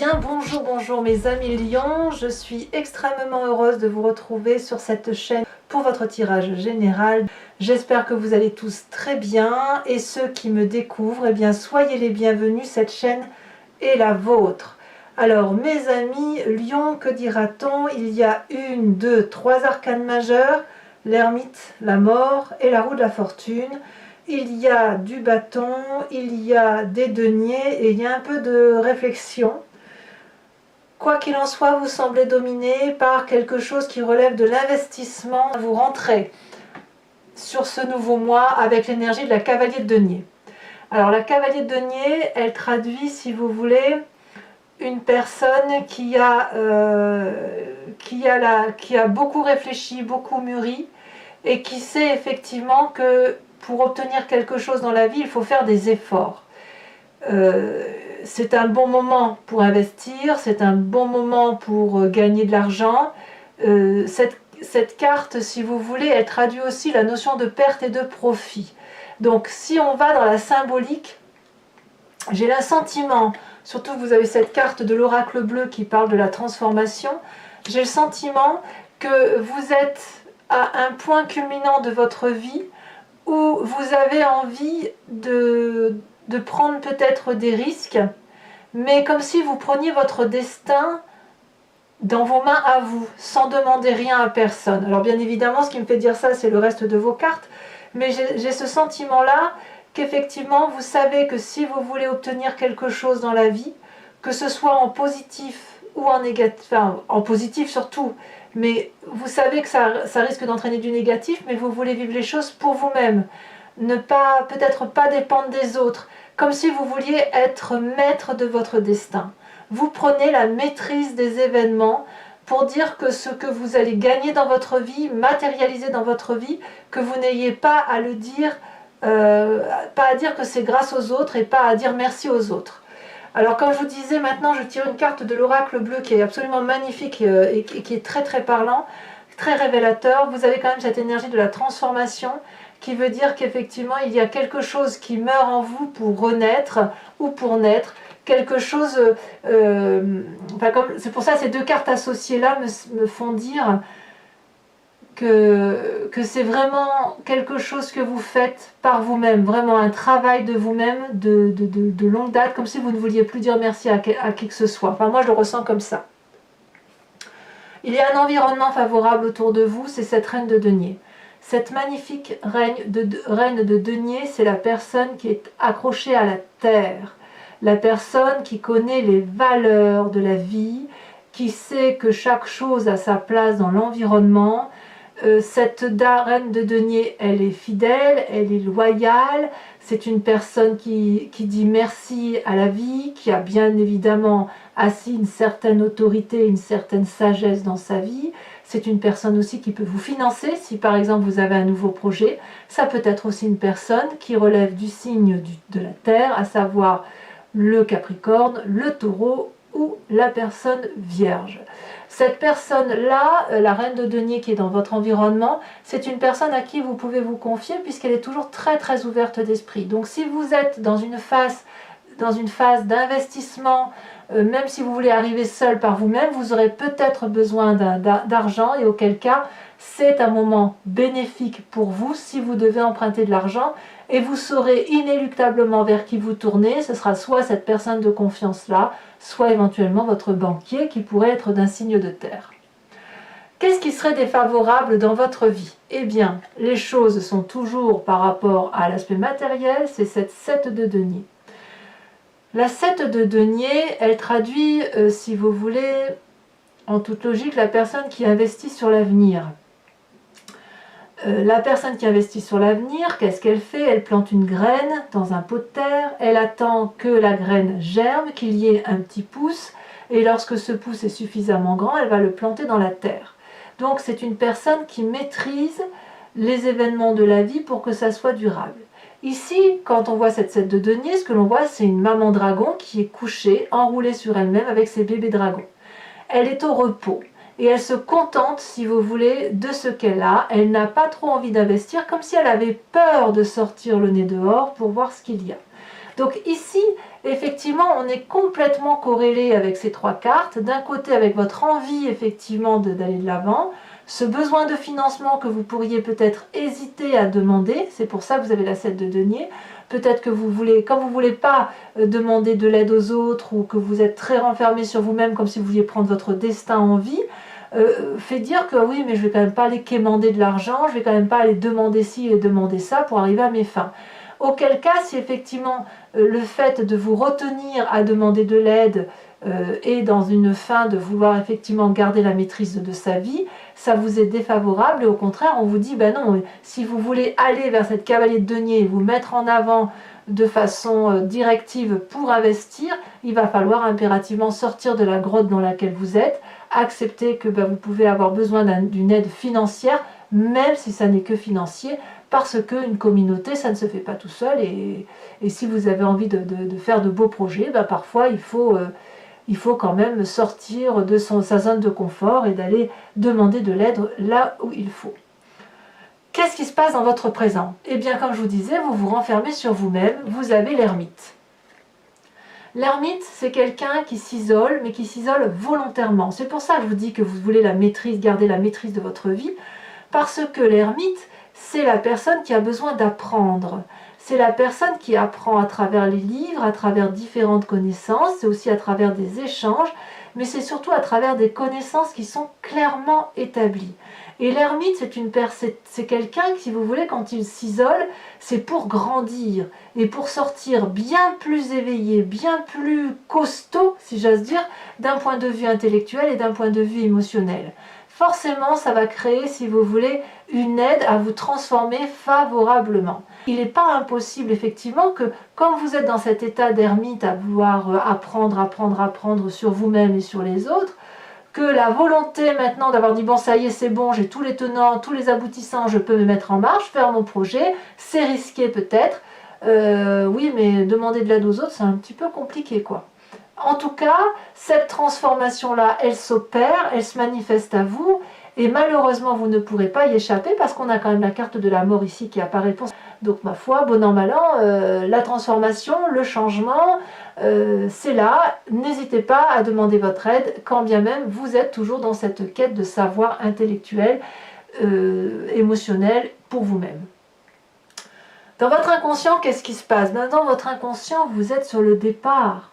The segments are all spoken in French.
bien, bonjour mes amis lions, je suis extrêmement heureuse de vous retrouver sur cette chaîne pour votre tirage général. J'espère que vous allez tous très bien et ceux qui me découvrent, eh bien soyez les bienvenus, cette chaîne est la vôtre. Alors mes amis lions, que dira-t-on? Il y a 1, 2, 3 arcanes majeures, l'ermite, la mort et la roue de la fortune. Il y a du bâton, il y a des deniers et il y a un peu de réflexion. Quoi qu'il en soit, vous semblez dominé par quelque chose qui relève de l'investissement. Vous rentrez sur ce nouveau mois avec l'énergie de la cavalier de denier. Alors la cavalier de denier, elle traduit, si vous voulez, une personne qui a beaucoup réfléchi, beaucoup mûri et qui sait effectivement que pour obtenir quelque chose dans la vie, il faut faire des efforts. C'est un bon moment pour investir, c'est un bon moment pour gagner de l'argent. Cette carte, si vous voulez, elle traduit aussi la notion de perte et de profit. Donc si on va dans la symbolique, j'ai le sentiment, surtout que vous avez cette carte de l'oracle bleu qui parle de la transformation, j'ai le sentiment que vous êtes à un point culminant de votre vie où vous avez envie de prendre peut-être des risques, mais comme si vous preniez votre destin dans vos mains à vous, sans demander rien à personne. Alors bien évidemment, ce qui me fait dire ça, c'est le reste de vos cartes, mais j'ai ce sentiment-là qu'effectivement, vous savez que si vous voulez obtenir quelque chose dans la vie, que ce soit en positif ou en négatif, enfin en positif surtout, mais vous savez que ça risque d'entraîner du négatif, mais vous voulez vivre les choses pour vous-même, ne pas, peut-être pas dépendre des autres, comme si vous vouliez être maître de votre destin. Vous prenez la maîtrise des événements pour dire que ce que vous allez gagner dans votre vie, matérialiser dans votre vie, que vous n'ayez pas à le dire, pas à dire que c'est grâce aux autres et pas à dire merci aux autres. Alors comme je vous disais, maintenant je tire une carte de l'oracle bleu qui est absolument magnifique et qui est très très parlant, très révélateur. Vous avez quand même cette énergie de la transformation qui veut dire qu'effectivement il y a quelque chose qui meurt en vous pour renaître ou pour naître. Quelque chose, c'est pour ça que ces deux cartes associées là me font dire que c'est vraiment quelque chose que vous faites par vous-même, vraiment un travail de vous-même de longue date, comme si vous ne vouliez plus dire merci à qui que ce soit. Enfin, moi, je le ressens comme ça. Il y a un environnement favorable autour de vous, c'est cette reine de denier. Cette magnifique reine de denier, c'est la personne qui est accrochée à la terre, la personne qui connaît les valeurs de la vie, qui sait que chaque chose a sa place dans l'environnement. Cette reine de denier, elle est fidèle, elle est loyale, c'est une personne qui dit merci à la vie, qui a bien évidemment assis une certaine autorité, une certaine sagesse dans sa vie. C'est une personne aussi qui peut vous financer, si par exemple vous avez un nouveau projet. Ça peut être aussi une personne qui relève du signe de la terre, à savoir le Capricorne, le Taureau ou la personne vierge. Cette personne-là, la reine de denier qui est dans votre environnement, c'est une personne à qui vous pouvez vous confier puisqu'elle est toujours très très ouverte d'esprit. Donc si vous êtes dans une phase d'investissement, même si vous voulez arriver seul par vous-même, vous aurez peut-être besoin d'argent et auquel cas c'est un moment bénéfique pour vous si vous devez emprunter de l'argent et vous saurez inéluctablement vers qui vous tournez. Ce sera soit cette personne de confiance-là, soit éventuellement votre banquier qui pourrait être d'un signe de terre. Qu'est-ce qui serait défavorable dans votre vie? Eh bien, les choses sont toujours par rapport à l'aspect matériel, c'est cette 7 de denier. La 7 de denier, elle traduit, si vous voulez, en toute logique, la personne qui investit sur l'avenir. La personne qui investit sur l'avenir, qu'est-ce qu'elle fait? Elle plante une graine dans un pot de terre, elle attend que la graine germe, qu'il y ait un petit pouce, et lorsque ce pouce est suffisamment grand, elle va le planter dans la terre. Donc c'est une personne qui maîtrise les événements de la vie pour que ça soit durable. Ici, quand on voit cette 7 de denier, ce que l'on voit, c'est une maman dragon qui est couchée, enroulée sur elle-même avec ses bébés dragons. Elle est au repos. Et elle se contente, si vous voulez, de ce qu'elle a. Elle n'a pas trop envie d'investir, comme si elle avait peur de sortir le nez dehors pour voir ce qu'il y a. Donc ici, effectivement, on est complètement corrélé avec ces 3 cartes. D'un côté, avec votre envie, effectivement, d'aller de l'avant, ce besoin de financement que vous pourriez peut-être hésiter à demander, c'est pour ça que vous avez la 7 de denier. Peut-être que vous voulez, quand vous ne voulez pas demander de l'aide aux autres ou que vous êtes très renfermé sur vous-même comme si vous vouliez prendre votre destin en vie, fait dire que oui, mais je ne vais quand même pas aller quémander de l'argent, je ne vais quand même pas aller demander ci et demander ça pour arriver à mes fins. Auquel cas, si effectivement le fait de vous retenir à demander de l'aide est dans une fin de vouloir effectivement garder la maîtrise de sa vie, ça vous est défavorable et au contraire on vous dit ben non, si vous voulez aller vers cette cavalier de denier et vous mettre en avant de façon directive pour investir, il va falloir impérativement sortir de la grotte dans laquelle vous êtes, accepter que vous pouvez avoir besoin d'une aide financière, même si ça n'est que financier, parce qu'une communauté, ça ne se fait pas tout seul, et si vous avez envie de faire de beaux projets, parfois il faut quand même sortir de sa zone de confort et d'aller demander de l'aide là où il faut. Qu'est-ce qui se passe dans votre présent? Eh bien, comme je vous disais, vous vous renfermez sur vous-même, vous avez l'ermite. L'ermite, c'est quelqu'un qui s'isole, mais qui s'isole volontairement. C'est pour ça que je vous dis que vous voulez la maîtrise, garder la maîtrise de votre vie, parce que l'ermite, c'est la personne qui a besoin d'apprendre. C'est la personne qui apprend à travers les livres, à travers différentes connaissances, c'est aussi à travers des échanges, mais c'est surtout à travers des connaissances qui sont clairement établies. Et l'ermite, c'est quelqu'un qui, si vous voulez, quand il s'isole, c'est pour grandir et pour sortir bien plus éveillé, bien plus costaud, si j'ose dire, d'un point de vue intellectuel et d'un point de vue émotionnel. Forcément, ça va créer, si vous voulez, une aide à vous transformer favorablement. Il n'est pas impossible, effectivement, que quand vous êtes dans cet état d'ermite à vouloir apprendre sur vous-même et sur les autres, que la volonté maintenant d'avoir dit bon ça y est c'est bon, j'ai tous les tenants, tous les aboutissants, je peux me mettre en marche, faire mon projet, c'est risqué peut-être, oui mais demander de l'aide aux autres c'est un petit peu compliqué quoi. En tout cas, cette transformation-là, elle s'opère, elle se manifeste à vous, et malheureusement, vous ne pourrez pas y échapper, parce qu'on a quand même la carte de la mort ici qui apparaît pour ça. Donc, ma foi, bon an, mal an, la transformation, le changement, c'est là. N'hésitez pas à demander votre aide, quand bien même vous êtes toujours dans cette quête de savoir intellectuel, émotionnel, pour vous-même. Dans votre inconscient, qu'est-ce qui se passe? Dans votre inconscient, vous êtes sur le départ.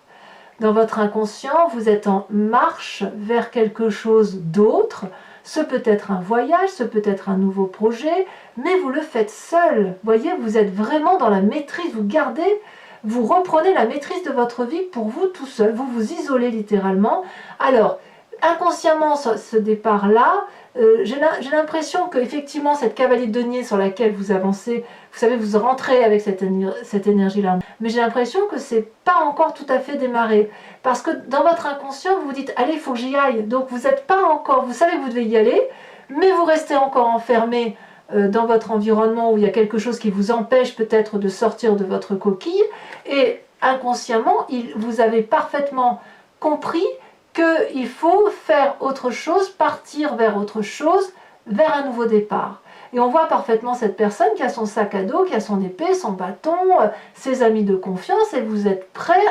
Dans votre inconscient, vous êtes en marche vers quelque chose d'autre. Ce peut être un voyage, ce peut être un nouveau projet, mais vous le faites seul. Vous voyez, vous êtes vraiment dans la maîtrise, vous reprenez la maîtrise de votre vie pour vous tout seul. Vous vous isolez littéralement. Alors, inconsciemment, ce départ-là, j'ai l'impression qu'effectivement, cette cavalier de denier sur laquelle vous avancez, vous savez, vous rentrez avec cette énergie-là. Mais j'ai l'impression que c'est pas encore tout à fait démarré. Parce que dans votre inconscient, vous vous dites, allez, il faut que j'y aille. Donc vous n'êtes pas encore, vous savez que vous devez y aller, mais vous restez encore enfermé dans votre environnement où il y a quelque chose qui vous empêche peut-être de sortir de votre coquille. Et inconsciemment, vous avez parfaitement compris qu'il faut faire autre chose, partir vers autre chose, vers un nouveau départ. Et on voit parfaitement cette personne qui a son sac à dos, qui a son épée, son bâton, ses amis de confiance, et vous êtes prêt,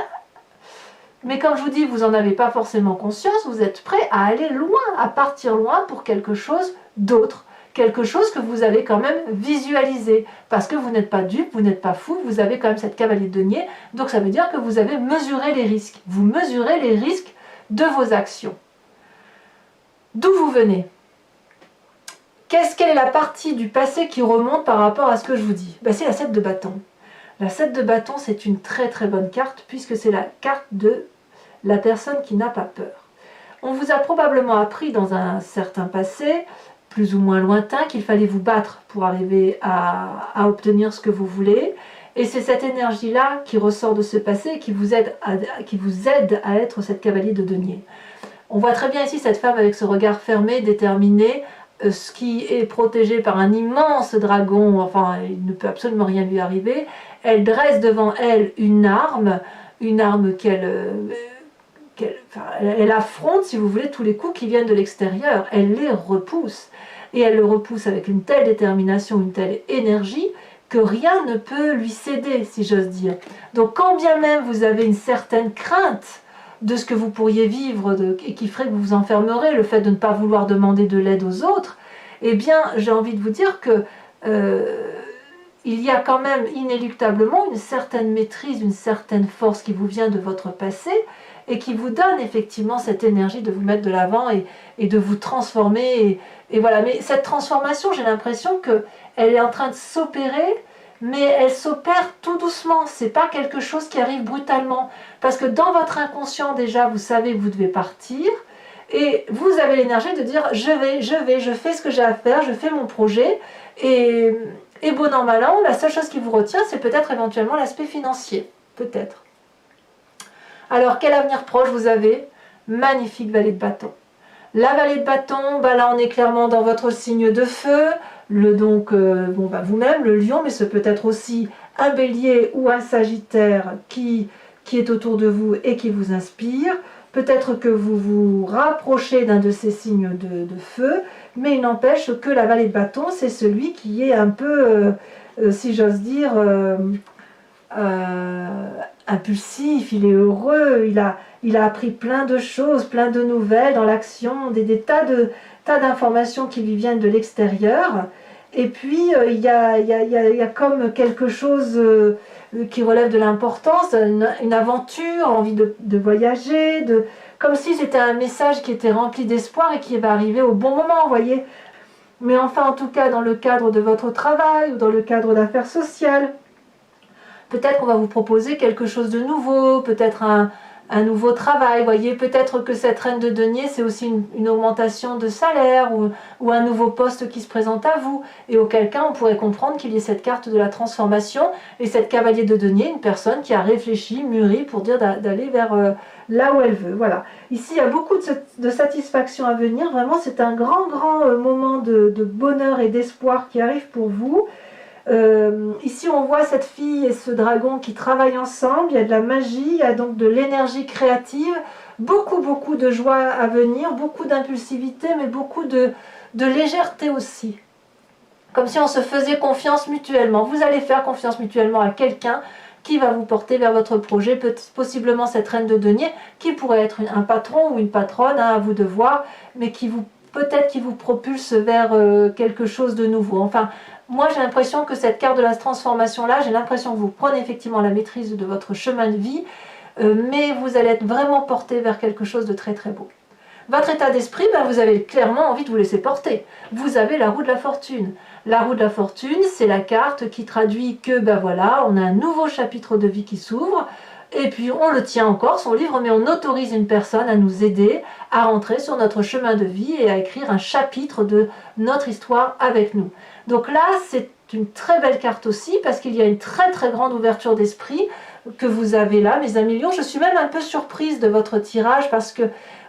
mais comme je vous dis, vous n'en avez pas forcément conscience, vous êtes prêt à aller loin, à partir loin pour quelque chose d'autre. Quelque chose que vous avez quand même visualisé, parce que vous n'êtes pas dupe, vous n'êtes pas fou, vous avez quand même cette cavalier de denier, donc ça veut dire que vous avez mesuré les risques. Vous mesurez les risques de vos actions. D'où vous venez? Quelle est la partie du passé qui remonte par rapport à ce que je vous dis? C'est la 7 de bâton. La 7 de bâton, c'est une très très bonne carte, puisque c'est la carte de la personne qui n'a pas peur. On vous a probablement appris dans un certain passé, plus ou moins lointain, qu'il fallait vous battre pour arriver à obtenir ce que vous voulez. Et c'est cette énergie-là qui ressort de ce passé et qui vous aide à être cette cavalier de denier. On voit très bien ici cette femme avec ce regard fermé, déterminé, ce qui est protégé par un immense dragon, enfin il ne peut absolument rien lui arriver. Elle dresse devant elle une arme elle affronte, si vous voulez, tous les coups qui viennent de l'extérieur. Elle les repousse. Et elle le repousse avec une telle détermination, une telle énergie, que rien ne peut lui céder, si j'ose dire. Donc quand bien même vous avez une certaine crainte de ce que vous pourriez vivre et qui ferait que vous vous enfermerez, le fait de ne pas vouloir demander de l'aide aux autres, eh bien j'ai envie de vous dire que il y a quand même inéluctablement une certaine maîtrise, une certaine force qui vous vient de votre passé et qui vous donne effectivement cette énergie de vous mettre de l'avant et de vous transformer. Et voilà. Mais cette transformation, j'ai l'impression qu'elle est en train de s'opérer, mais elle s'opère tout doucement. C'est pas quelque chose qui arrive brutalement. Parce que dans votre inconscient, déjà, vous savez que vous devez partir. Et vous avez l'énergie de dire, je fais ce que j'ai à faire, je fais mon projet. Et bon an, mal an, la seule chose qui vous retient, c'est peut-être éventuellement l'aspect financier. Peut-être. Alors, quel avenir proche vous avez? Magnifique vallée de bâton. La vallée de bâton, là on est clairement dans votre signe de feu, vous-même, le lion, mais ce peut être aussi un bélier ou un sagittaire qui est autour de vous et qui vous inspire. Peut-être que vous vous rapprochez d'un de ces signes de feu, mais il n'empêche que la vallée de bâton, c'est celui qui est un peu, si j'ose dire, impulsif, il est heureux, il a appris plein de choses, plein de nouvelles dans l'action, des tas d'informations qui lui viennent de l'extérieur. Et puis il y a comme quelque chose qui relève de l'importance, une aventure, envie de voyager, comme si c'était un message qui était rempli d'espoir et qui va arriver au bon moment, vous voyez. Mais enfin, en tout cas, dans le cadre de votre travail ou dans le cadre d'affaires sociales, peut-être qu'on va vous proposer quelque chose de nouveau, peut-être un nouveau travail, voyez, peut-être que cette reine de denier, c'est aussi une augmentation de salaire ou un nouveau poste qui se présente à vous, et auquel cas on pourrait comprendre qu'il y ait cette carte de la transformation, et cette cavalier de denier, une personne qui a réfléchi, mûri, pour dire d'aller vers là où elle veut, voilà. Ici, il y a beaucoup de satisfaction à venir, vraiment, c'est un grand moment de bonheur et d'espoir qui arrive pour vous. Ici on voit cette fille et ce dragon qui travaillent ensemble, il y a de la magie, il y a donc de l'énergie créative, beaucoup de joie à venir, beaucoup d'impulsivité, mais beaucoup de légèreté aussi. Comme si on se faisait confiance mutuellement. Vous allez faire confiance mutuellement à quelqu'un qui va vous porter vers votre projet, possiblement cette reine de denier, qui pourrait être un patron ou une patronne, à vous de voir, mais peut-être qui vous propulse vers quelque chose de nouveau. Enfin, moi j'ai l'impression que cette carte de la transformation là, j'ai l'impression que vous prenez effectivement la maîtrise de votre chemin de vie, mais vous allez être vraiment porté vers quelque chose de très beau. Votre état d'esprit, vous avez clairement envie de vous laisser porter. Vous avez la roue de la fortune. La roue de la fortune, c'est la carte qui traduit que voilà, on a un nouveau chapitre de vie qui s'ouvre, et puis on le tient encore, son livre, mais on autorise une personne à nous aider à rentrer sur notre chemin de vie et à écrire un chapitre de notre histoire avec nous. Donc là, c'est une très belle carte aussi, parce qu'il y a une très grande ouverture d'esprit que vous avez là, mes amis lions. Je suis même un peu surprise de votre tirage, parce que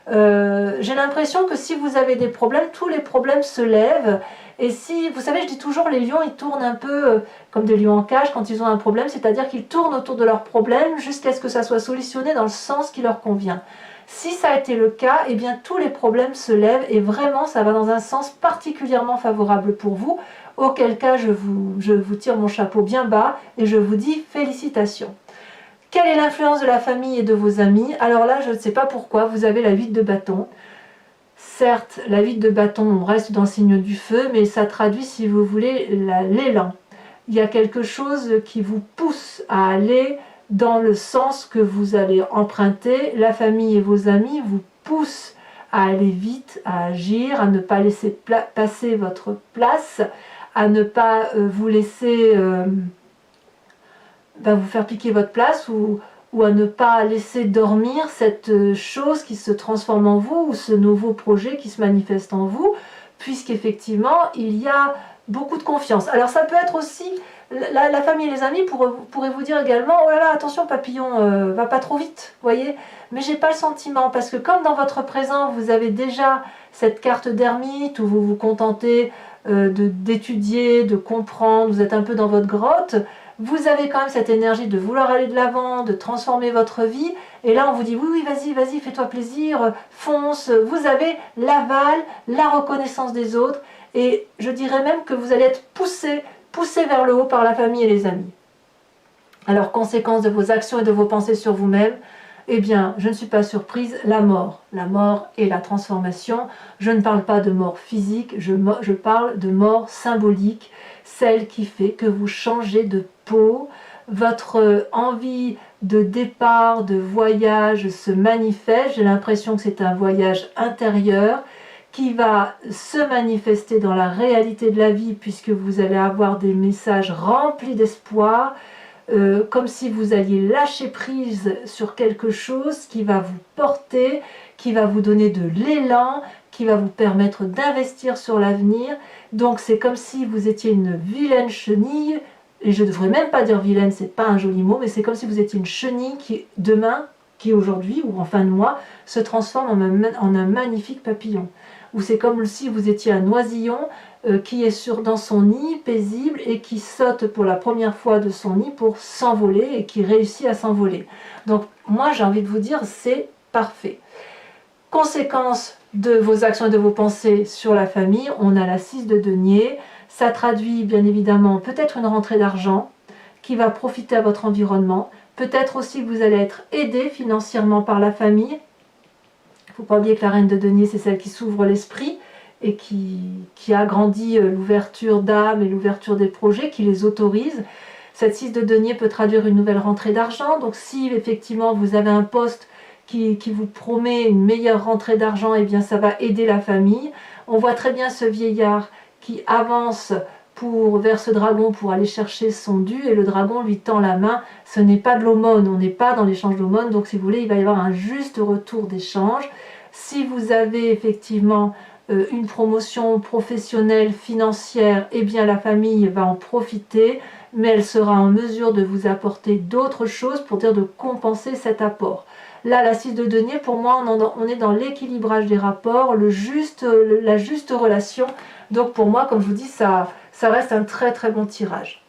j'ai l'impression que si vous avez des problèmes, tous les problèmes se lèvent. Et si, vous savez, je dis toujours, les lions, ils tournent un peu comme des lions en cage quand ils ont un problème, c'est-à-dire qu'ils tournent autour de leur problème jusqu'à ce que ça soit solutionné dans le sens qui leur convient. Si ça a été le cas, eh bien tous les problèmes se lèvent et vraiment ça va dans un sens particulièrement favorable pour vous, auquel cas je vous tire mon chapeau bien bas et je vous dis félicitations. Quelle est l'influence de la famille et de vos amis? Alors là, je ne sais pas pourquoi, vous avez la 8 de bâton. Certes, la 8 de bâton, on reste dans le signe du feu, mais ça traduit, si vous voulez, l'élan. Il y a quelque chose qui vous pousse à aller dans le sens que vous allez emprunter. La famille et vos amis vous poussent à aller vite, à agir, à ne pas laisser passer votre place, à ne pas vous laisser vous faire piquer votre place ou à ne pas laisser dormir cette chose qui se transforme en vous ou ce nouveau projet qui se manifeste en vous, puisqu'effectivement il y a beaucoup de confiance. Alors ça peut être aussi, la famille et les amis pourraient vous dire également, oh là là, attention papillon, va pas trop vite, voyez, mais j'ai pas le sentiment, parce que comme dans votre présent vous avez déjà cette carte d'ermite où vous vous contentez d'étudier, de comprendre, vous êtes un peu dans votre grotte, vous avez quand même cette énergie de vouloir aller de l'avant, de transformer votre vie, et là on vous dit oui vas-y, fais-toi plaisir, fonce, vous avez l'aval, la reconnaissance des autres, et je dirais même que vous allez être poussé poussé vers le haut par la famille et les amis. Alors, conséquence de vos actions et de vos pensées sur vous-même, eh bien, je ne suis pas surprise, la mort et la transformation. Je ne parle pas de mort physique, je parle de mort symbolique, celle qui fait que vous changez de peau, votre envie de départ, de voyage se manifeste. J'ai l'impression que c'est un voyage intérieur qui va se manifester dans la réalité de la vie, puisque vous allez avoir des messages remplis d'espoir, comme si vous alliez lâcher prise sur quelque chose qui va vous porter, qui va vous donner de l'élan, qui va vous permettre d'investir sur l'avenir. Donc c'est comme si vous étiez une vilaine chenille, et je ne devrais même pas dire vilaine, c'est pas un joli mot, mais c'est comme si vous étiez une chenille qui demain, qui aujourd'hui ou en fin de mois, se transforme en un magnifique papillon. Ou c'est comme si vous étiez un oisillon qui est dans son nid paisible et qui saute pour la première fois de son nid pour s'envoler et qui réussit à s'envoler. Donc moi j'ai envie de vous dire, c'est parfait. Conséquence de vos actions et de vos pensées sur la famille, on a la 6 de denier. Ça traduit bien évidemment peut-être une rentrée d'argent qui va profiter à votre environnement. Peut-être aussi que vous allez être aidé financièrement par la famille. Il ne faut pas oublier que la reine de denier, c'est celle qui s'ouvre l'esprit et qui agrandit l'ouverture d'âme et l'ouverture des projets, qui les autorise. Cette 6 de denier peut traduire une nouvelle rentrée d'argent. Donc si effectivement vous avez un poste qui vous promet une meilleure rentrée d'argent, eh bien ça va aider la famille. On voit très bien ce vieillard qui avance vers ce dragon pour aller chercher son dû, et le dragon lui tend la main. Ce n'est pas de l'aumône, on n'est pas dans l'échange d'aumône, donc si vous voulez, il va y avoir un juste retour d'échange. Si vous avez effectivement une promotion professionnelle, financière, eh bien la famille va en profiter, mais elle sera en mesure de vous apporter d'autres choses pour dire de compenser cet apport. Là, la 6 de denier, pour moi, on est dans l'équilibrage des rapports, la juste relation. Donc pour moi, comme je vous dis, ça reste un très très bon tirage.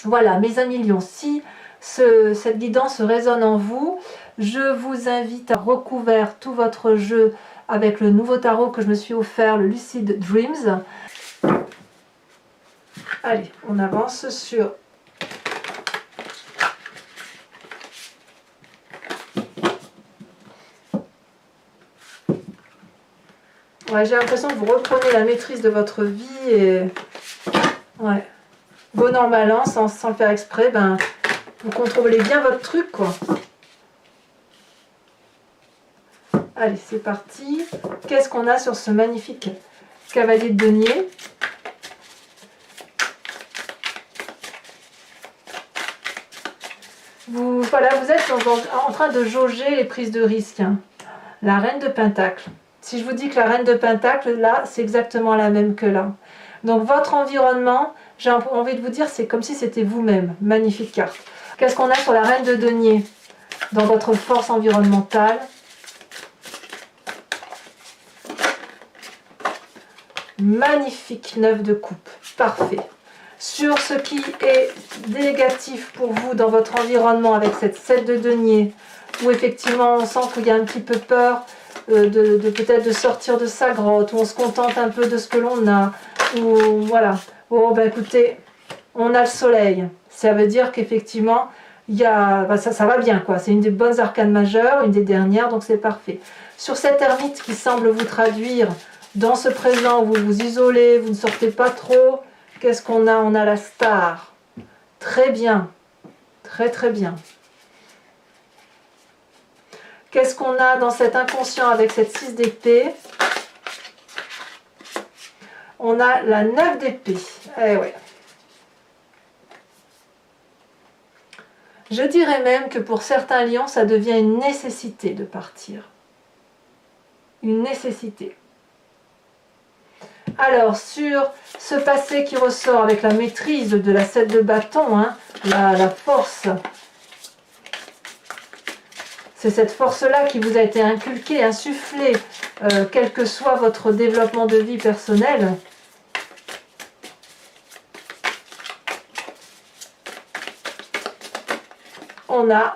Voilà, mes amis lions, si cette guidance résonne en vous, je vous invite à recouvrir tout votre jeu avec le nouveau tarot que je me suis offert, le Lucid Dreams. Allez, on avance sur... Ouais, j'ai l'impression que vous reprenez la maîtrise de votre vie et... Ouais. Bon an, mal an, sans le faire exprès, ben, vous contrôlez bien votre truc, quoi. Allez, c'est parti. Qu'est-ce qu'on a sur ce magnifique cavalier de denier? Voilà, vous êtes en train de jauger les prises de risque. Hein. La reine de Pentacle. Si je vous dis que la reine de Pentacle, là, c'est exactement la même que là. Donc votre environnement, j'ai envie de vous dire, c'est comme si c'était vous-même. Magnifique carte. Qu'est-ce qu'on a sur la reine de denier? Dans votre force environnementale. Magnifique 9 de coupe. Parfait. Sur ce qui est négatif pour vous dans votre environnement avec cette 7 de denier, où effectivement on sent qu'il y a un petit peu peur peut-être de sortir de sa grotte, où on se contente un peu de ce que l'on a, ou voilà. Bon ben écoutez, on a le soleil, ça veut dire qu'effectivement ça va bien quoi, c'est une des bonnes arcanes majeures, une des dernières, donc c'est parfait. Sur cette ermite qui semble vous traduire dans ce présent où vous vous isolez, vous ne sortez pas trop, qu'est-ce qu'on a? On a la star. Très bien, très très bien. Qu'est-ce qu'on a dans cet inconscient avec cette 6 d'épée? On a la 9 d'épée. Eh ouais. Je dirais même que pour certains lions, ça devient une nécessité de partir. Une nécessité. Alors, sur ce passé qui ressort avec la maîtrise de la 7 de bâton, hein, la force... C'est cette force-là qui vous a été inculquée, insufflée, quel que soit votre développement de vie personnel. On a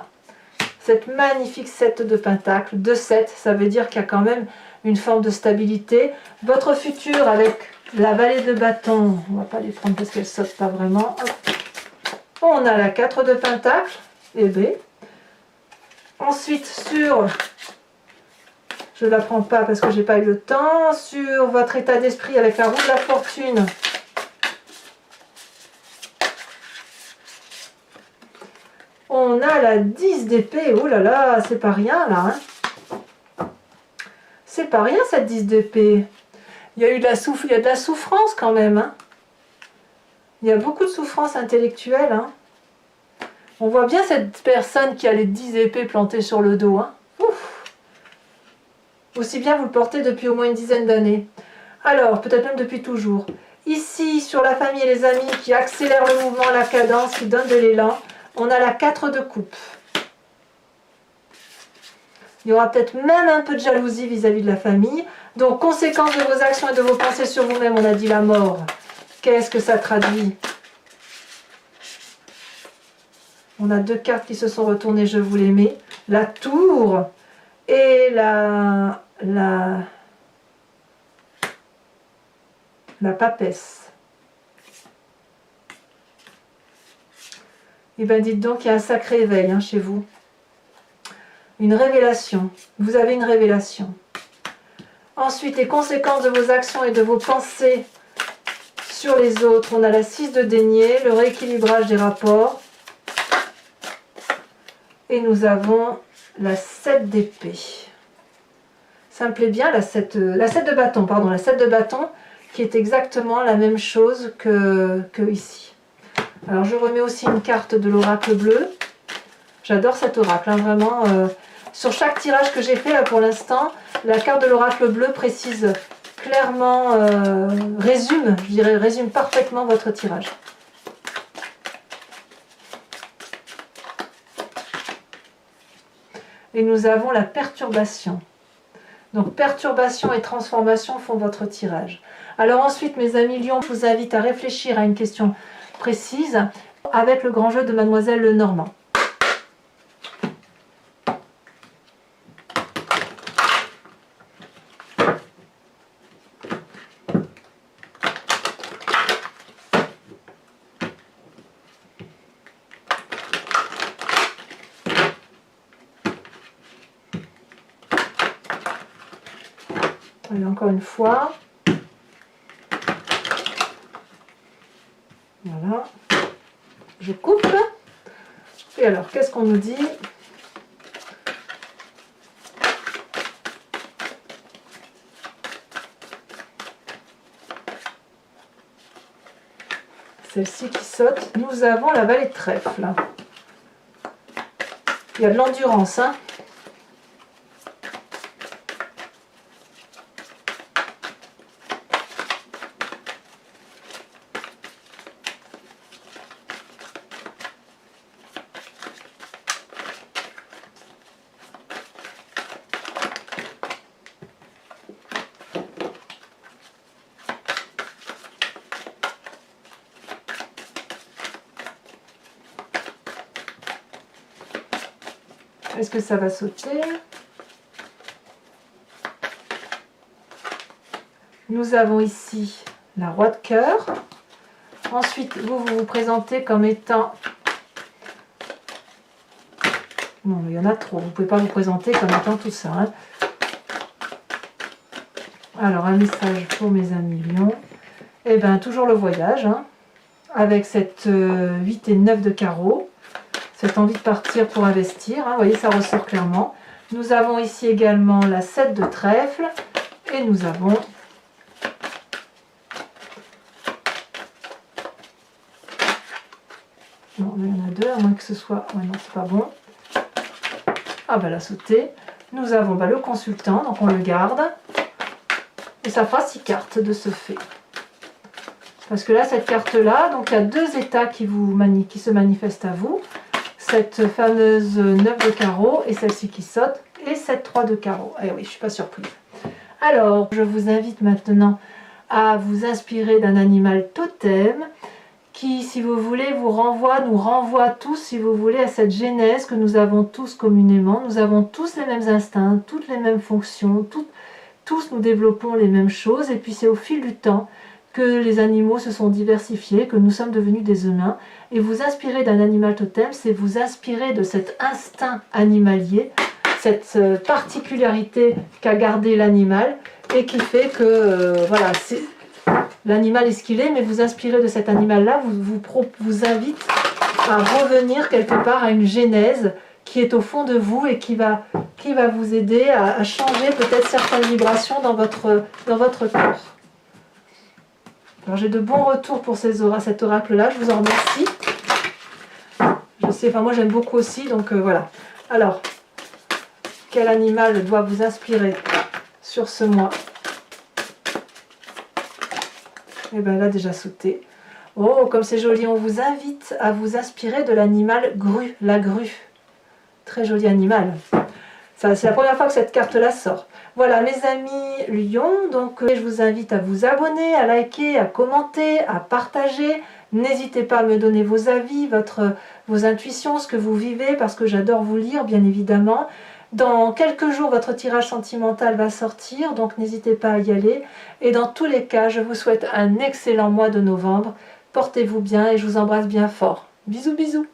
cette magnifique 7 de Pentacle, 2-7, ça veut dire qu'il y a quand même une forme de stabilité. Votre futur avec la vallée de bâton, on ne va pas les prendre parce qu'elles ne sautent pas vraiment. Hop. On a la 4 de pentacle et B. Ensuite sur, je ne la prends pas parce que j'ai pas eu le temps, sur votre état d'esprit avec la roue de la fortune. On a la 10 d'épée, oh là là, c'est pas rien là. Hein. C'est pas rien cette 10 d'épée. Il y a eu de la souffrance quand même. Hein. Il y a beaucoup de souffrance intellectuelle. Hein. On voit bien cette personne qui a les 10 épées plantées sur le dos. Hein. Ouf. Aussi bien vous le portez depuis au moins une dizaine d'années. Alors, peut-être même depuis toujours. Ici, sur la famille et les amis qui accélèrent le mouvement, la cadence, qui donnent de l'élan, on a la 4 de coupe. Il y aura peut-être même un peu de jalousie vis-à-vis de la famille. Donc, conséquence de vos actions et de vos pensées sur vous-même, on a dit la mort. Qu'est-ce que ça traduit? On a 2 cartes qui se sont retournées, je vous les mets. La tour et la papesse. Et bien dites donc, il y a un sacré éveil hein, chez vous. Une révélation. Vous avez une révélation. Ensuite, les conséquences de vos actions et de vos pensées sur les autres. On a la 6 de denier, le rééquilibrage des rapports. Et nous avons la 7 d'épée. Ça me plaît bien, la 7 de bâton, pardon, la 7 de bâton, qui est exactement la même chose que ici. Alors je remets aussi une carte de l'oracle bleu. J'adore cet oracle, hein, vraiment. Sur chaque tirage que j'ai fait là pour l'instant, la carte de l'oracle bleu précise clairement, résume parfaitement votre tirage. Et nous avons la perturbation. Donc perturbation et transformation font votre tirage. Alors ensuite, mes amis Lion, je vous invite à réfléchir à une question précise avec le grand jeu de Mademoiselle Lenormand. Allez, encore une fois. Voilà. Je coupe. Et alors, qu'est-ce qu'on nous dit? Celle-ci qui saute. Nous avons la vallée de trèfle. Il y a de l'endurance, hein. Est-ce que ça va sauter? Nous avons ici la roi de cœur. Ensuite, vous vous présentez comme étant... Non, mais il y en a trop. Vous ne pouvez pas vous présenter comme étant tout ça. Hein. Alors, un message pour mes amis Lion. Eh bien, toujours le voyage. Hein, avec cette 8 et 9 de carreau. Cette envie de partir pour investir, hein, vous voyez, ça ressort clairement. Nous avons ici également la 7 de trèfle et nous avons non, il y en a 2, à moins que ce soit... Ouais, non, c'est pas bon. Ah, bah, la sauté. Nous avons le consultant, donc on le garde. Et ça fera 6 cartes de ce fait. Parce que là, cette carte-là, donc il y a 2 états qui se manifestent à vous. Cette fameuse 9 de carreau et celle-ci qui saute et cette 3 de carreau. Eh oui, je ne suis pas surprise. Alors, je vous invite maintenant à vous inspirer d'un animal totem qui, si vous voulez, nous renvoie tous, si vous voulez, à cette genèse que nous avons tous communément. Nous avons tous les mêmes instincts, toutes les mêmes fonctions, tous nous développons les mêmes choses, et puis c'est au fil du temps que les animaux se sont diversifiés, que nous sommes devenus des humains. Et vous inspirer d'un animal totem, c'est vous inspirer de cet instinct animalier, cette particularité qu'a gardé l'animal, et qui fait que voilà, l'animal est ce qu'il est, mais vous inspirez de cet animal-là, vous invite à revenir quelque part à une genèse qui est au fond de vous et qui va vous aider à changer peut-être certaines vibrations dans votre corps. Alors j'ai de bons retours pour cet oracle-là, je vous en remercie. Je sais, enfin moi j'aime beaucoup aussi, donc voilà. Alors, quel animal doit vous inspirer sur ce mois? Et bien là déjà sauté. Oh, comme c'est joli, on vous invite à vous inspirer de l'animal grue, la grue. Très joli animal. C'est la première fois que cette carte-là sort. Voilà mes amis lions, donc je vous invite à vous abonner, à liker, à commenter, à partager. N'hésitez pas à me donner vos avis, vos intuitions, ce que vous vivez, parce que j'adore vous lire, bien évidemment. Dans quelques jours, votre tirage sentimental va sortir, donc n'hésitez pas à y aller. Et dans tous les cas, je vous souhaite un excellent mois de novembre. Portez-vous bien et je vous embrasse bien fort. Bisous, bisous.